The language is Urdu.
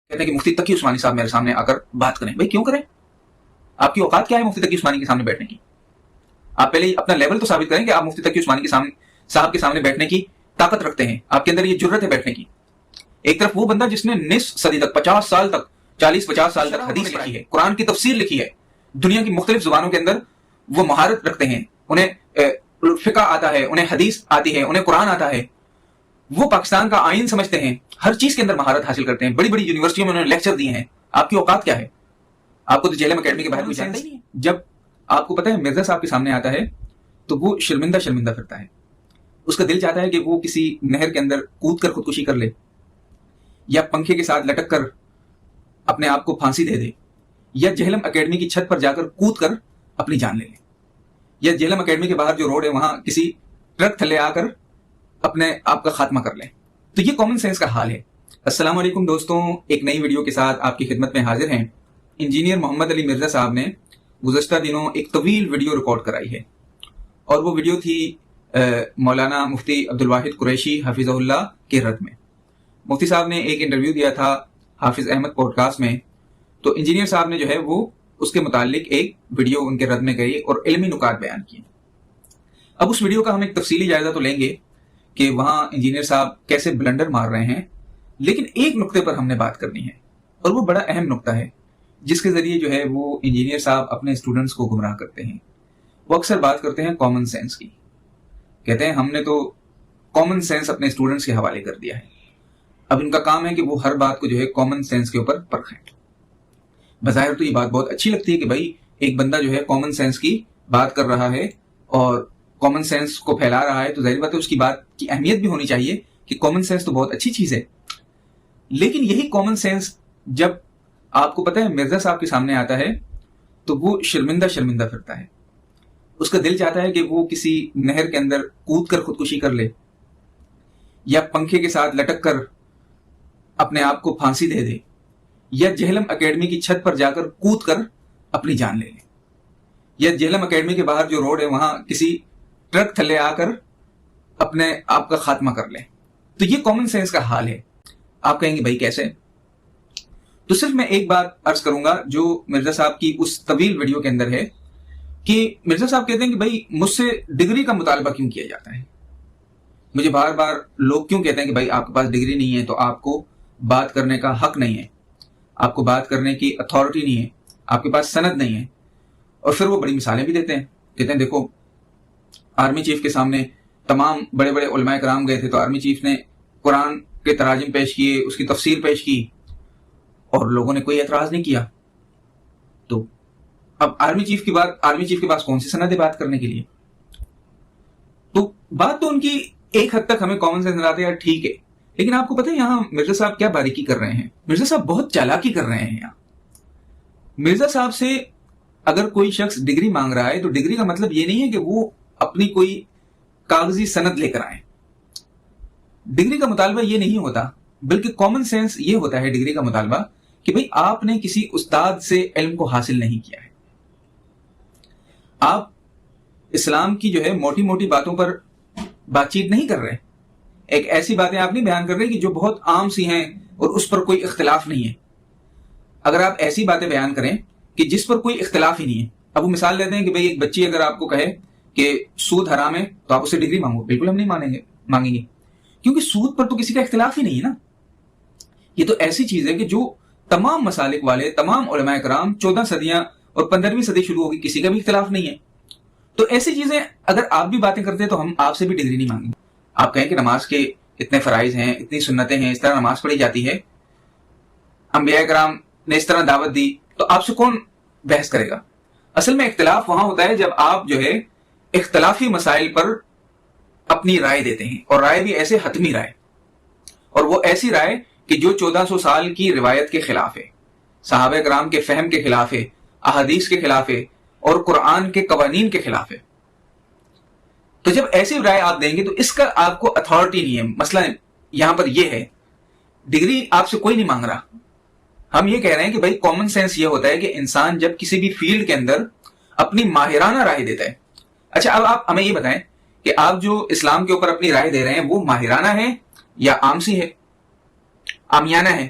کہتے ہیں کہ مفتی تقی عثمانی صاحب میرے سامنے آ کر بات کریں. بھائی کیوں کریں؟ آپ کی اوقات کیا ہے مفتی تقی عثمانی کے سامنے بیٹھنے کی؟ آپ پہلے اپنا لیول تو ثابت کریں کہ آپ مفتی تقی عثمانی صاحب کے سامنے بیٹھنے کی طاقت رکھتے ہیں, آپ کے اندر یہ جرت ہے بیٹھنے کی. ایک طرف وہ بندہ جس نے نصف صدی تک 50 سال تک 40-50 سال تک حدیث لکھی ہے, قرآن کی تفسیر لکھی ہے, دنیا کی مختلف زبانوں کے اندر وہ مہارت رکھتے ہیں, انہیں فقہ آتا ہے, انہیں حدیث آتی ہے, انہیں قرآن آتا ہے, وہ پاکستان کا آئین سمجھتے ہیں, ہر چیز کے اندر مہارت حاصل کرتے ہیں, بڑی بڑی یونیورسٹیوں میں انہوں نے لیکچر دیے ہیں. آپ کی اوقات کیا ہے؟ آپ کو تو جیلم اکیڈمی کے باہر کوئی جانتا ہی نہیں ہے. جب آپ کو پتا ہے مرزا صاحب کے سامنے آتا ہے تو وہ شرمندہ پھرتا ہے. اس کا دل چاہتا ہے کہ وہ کسی نہر کے اندر کود کر خودکشی کر لے, یا پنکھے کے ساتھ لٹک کر اپنے آپ کو پھانسی دے دے, یا جہلم اکیڈمی کی چھت پر جا کر کود کر اپنی جان لے لے, یا جہلم اکیڈمی کے باہر جو روڈ ہے وہاں کسی ٹرک تھلے آ کر اپنے آپ کا خاتمہ کر لیں. تو یہ کامن سینس کا حال ہے. السلام علیکم دوستوں, ایک نئی ویڈیو کے ساتھ آپ کی خدمت میں حاضر ہیں. انجینئر محمد علی مرزا صاحب نے گزشتہ دنوں ایک طویل ویڈیو ریکارڈ کرائی ہے, اور وہ ویڈیو تھی مولانا مفتی عبدالواحد قریشی حفظہ اللہ کے رد میں. مفتی صاحب نے ایک انٹرویو دیا تھا حافظ احمد پوڈ کاسٹ میں, تو انجینئر صاحب نے جو ہے وہ اس کے متعلق ایک ویڈیو ان کے رد میں گئی اور علمی نکات بیان کیے. اب اس ویڈیو کا ہم ایک تفصیلی جائزہ تو لیں گے کہ وہاں انجینئر صاحب کیسے بلنڈر مار رہے ہیں, لیکن ایک نقطے پر ہم نے بات کرنی ہے, اور وہ بڑا اہم نقطہ ہے جس کے ذریعے جو ہے وہ انجینئر صاحب اپنے اسٹوڈنٹس کو گمراہ کرتے ہیں. وہ اکثر بات کرتے ہیں کامن سینس کی, کہتے ہیں ہم نے تو کامن سینس اپنے اسٹوڈنٹس کے حوالے کر دیا ہے. اب ان کا کام ہے کہ وہ ہر بات کو جو ہے کامن سینس کے اوپر پرکھیں. بظاہر تو یہ بات بہت اچھی لگتی ہے کہ بھائی ایک بندہ جو ہے کامن سینس کی بات کر رہا ہے اور کامن سینس کو پھیلا رہا ہے, تو ظاہر بات ہے اس کی بات کی اہمیت بھی ہونی چاہیے کہ کامن سینس تو بہت اچھی چیز ہے. لیکن یہی کامن سینس جب آپ کو پتا ہے مرزا صاحب کے سامنے آتا ہے تو وہ شرمندہ پھرتا ہے. اس کا دل چاہتا ہے کہ وہ کسی نہر کے اندر کود کر خودکشی کر لے, یا پنکھے کے ساتھ لٹک کر اپنے آپ کو پھانسی دے دے, یا جہلم اکیڈمی کی چھت پر جا کر کود کر اپنی جان لے لے, یا جہلم اکیڈمی کے باہر جو روڈ ہے وہاں کسی ٹرک تھلے آ کر اپنے آپ کا خاتمہ کر لے. تو یہ کامن سینس کا حال ہے. آپ کہیں گے بھائی کیسے؟ تو صرف میں ایک بات عرض کروں گا جو مرزا صاحب کی اس طویل ویڈیو کے اندر ہے, کہ مرزا صاحب کہتے ہیں کہ بھائی مجھ سے ڈگری کا مطالبہ کیوں کیا جاتا ہے. مجھے بار بار لوگ کیوں کہتے ہیں کہ بھائی آپ کے پاس ڈگری نہیں ہے تو آپ کو بات کرنے کا حق نہیں ہے, آپ کو بات کرنے کی اتھارٹی نہیں ہے, آپ کے پاس سند نہیں ہے. اور پھر وہ بڑی مثالیں بھی دیتے ہیں, کہتے ہیں دیکھو آرمی چیف کے سامنے تمام بڑے بڑے علماء کرام گئے تھے, تو آرمی چیف نے قرآن کے تراجم پیش کیے, اس کی تفسیر پیش کی, اور لوگوں نے کوئی اعتراض نہیں کیا. تو اب آرمی چیف کے پاس کون سی سند ہے بات کرنے کے لیے؟ تو بات تو ان کی ایک حد تک ہمیں کامن سینس آتے ہیں, ٹھیک ہے, لیکن آپ کو پتہ ہے یہاں مرزا صاحب کیا باریکی کر رہے ہیں؟ مرزا صاحب بہت چالاکی کر رہے ہیں. یہاں مرزا صاحب سے اگر کوئی شخص ڈگری مانگ رہا ہے تو ڈگری کا مطلب یہ نہیں ہے کہ وہ اپنی کوئی کاغذی سند لے کر آئیں. ڈگری کا مطالبہ یہ نہیں ہوتا, بلکہ کامن سینس یہ ہوتا ہے ڈگری کا مطالبہ کہ بھئی آپ نے کسی استاد سے علم کو حاصل نہیں کیا ہے. آپ اسلام کی جو ہے موٹی موٹی باتوں پر بات چیت نہیں کر رہے, ایک ایسی باتیں آپ نہیں بیان کر رہے کہ جو بہت عام سی ہیں اور اس پر کوئی اختلاف نہیں ہے. اگر آپ ایسی باتیں بیان کریں کہ جس پر کوئی اختلاف ہی نہیں ہے, اب وہ مثال دیتے ہیں کہ بھئی ایک بچی اگر آپ کو کہے کہ سود حرام ہے تو آپ اسے ڈگری مانگو, بالکل ہم نہیں مانگیں گے, کیونکہ سود پر تو کسی کا اختلاف ہی نہیں ہے نا. یہ تو ایسی چیز ہے کہ جو تمام مسالک والے تمام علماء کرام 14 صدیاں اور 15ویں صدی شروع ہوگی, کسی کا بھی اختلاف نہیں ہے. تو ایسی چیزیں اگر آپ بھی باتیں کرتے ہیں تو ہم آپ سے بھی ڈگری نہیں مانگیں گے. آپ کہیں کہ نماز کے اتنے فرائض ہیں, اتنی سنتیں ہیں, اس طرح نماز پڑھی جاتی ہے, انبیاء کرام نے اس طرح دعوت دی, تو آپ سے کون بحث کرے گا؟ اصل میں اختلاف وہاں ہوتا ہے جب آپ جو ہے اختلافی مسائل پر اپنی رائے دیتے ہیں, اور رائے بھی ایسے حتمی رائے, اور وہ ایسی رائے کہ جو 1400 سال کی روایت کے خلاف ہے, صحابہ کرام کے فہم کے خلاف ہے, احادیث کے خلاف ہے, اور قرآن کے قوانین کے خلاف ہے. تو جب ایسی رائے آپ دیں گے تو اس کا آپ کو اتھارٹی نہیں ہے. مسئلہ یہاں پر یہ ہے, ڈگری آپ سے کوئی نہیں مانگ رہا. ہم یہ کہہ رہے ہیں کہ بھائی کامن سینس یہ ہوتا ہے کہ انسان جب کسی بھی فیلڈ کے اندر اپنی ماہرانہ رائے دیتا ہے. اچھا اب آپ ہمیں یہ بتائیں کہ آپ جو اسلام کے اوپر اپنی رائے دے رہے ہیں وہ ماہرانہ ہے یا عام سی ہے, عامیانہ ہے؟